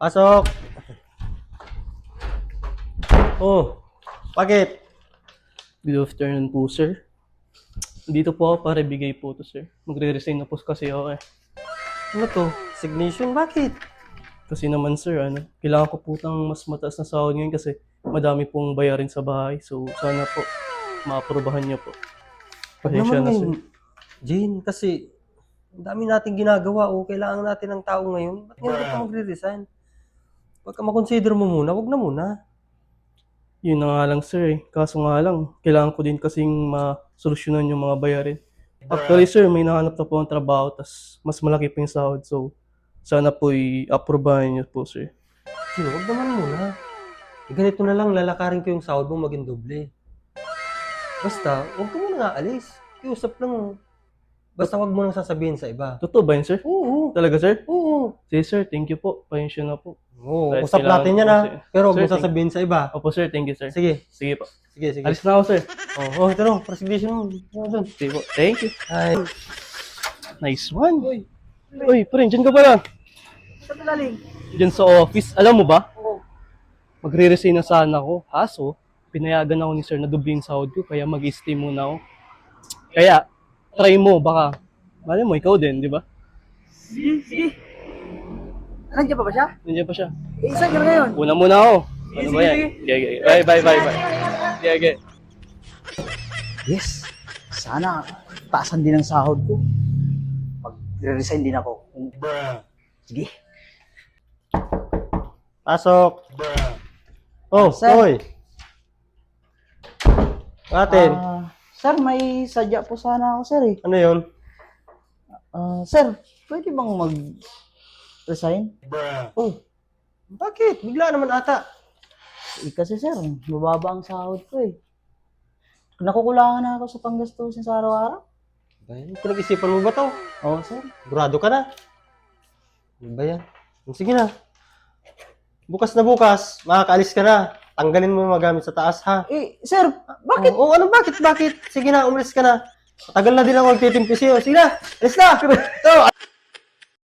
Pasok! Oh, bakit? Good afternoon po, sir. Dito po ako para bigay po to, sir. Magre-resign na po kasi ako eh. Ano to? Resignation? Bakit? Kasi naman, sir, kailangan ko po ng mas mataas na sahod ngayon kasi madami pong bayarin sa bahay. So, sana po, maaprobahan niyo po. Huwag Pasensya naman na, ngayon, sir. Jane, kasi ang dami nating ginagawa o kailangan natin ng tao ngayon. Ba't ngayon ka magre-resign? Pagka makonsider mo muna, wag na muna. Yun na nga lang, sir. Kaso nga lang, kailangan ko din kasing masolusyonan yung mga bayarin. Actually, sir, may nahanap na po ang trabaho, tas mas malaki pa yung sahod. So, sana po i-aprobahan niyo po, sir. Jane, wag naman muna. Ganito na lang, lalakarin ko yung sahod mo maging doble. Basta, wag ka muna nga alis. Iusap lang. Basta wag mo nang sasabihin sa iba. Totoo ba yun, sir? Oo. Talaga, sir? Oo. Sige, sir. Thank you po. Pasensya na po. Oo, Kahit usap kailangan natin yan ko ha. kasi. Pero huwag Sir, mo sasabihin sa iba. Opo, sir. Thank you, sir. Sige. Sige po. Sige, sige. Alis na ako, sir. Oh, ito no, resignation mo. Ano dun? Sige po. Thank you. Ay. Nice one. Uy, pre, dyan ka pala. Saan ka galing? Dyan sa office. Alam mo ba? Oo. Magre-resign na sana ako. Kaso, pinayagan ako ni sir na dublin sahod ko. Kaya mag-stay muna ako. Kaya, try mo. Baka, mali mo, ikaw din, di ba? Sige, sige. Nandiyan pa ba siya? Nandiyan pa siya. Eh, saan ka na ngayon? Una muna ako. Ano Sige, ba yan? sige. Okay. Bye. Okay. Yes. Sana taasan din ang sahod ko. Mag-resign din ako. Sige. Pasok. Oh, Sir. hoy. Atin. Sir, may sadya po sana ako, sir eh. Ano yun? Sir, pwede bang mag-resign? Oh. Bakit? Bigla naman ata. Kasi sir, mababa ang sahod ko eh. Nakukulangan na ako sa panggastusin sa araw-araw. Pinag-isipan mo ba to? Oo, sir. Burado ka na. Ano ba yan? Sige na. Bukas na bukas, makakaalis ka na. Tanggalin mo yung mga gamit sa taas, ha? Eh, sir, bakit? Oo, ano, bakit? Sige na, umalis ka na. Matagal na din ako magtitimpi sa'yo. Sige na, alis na!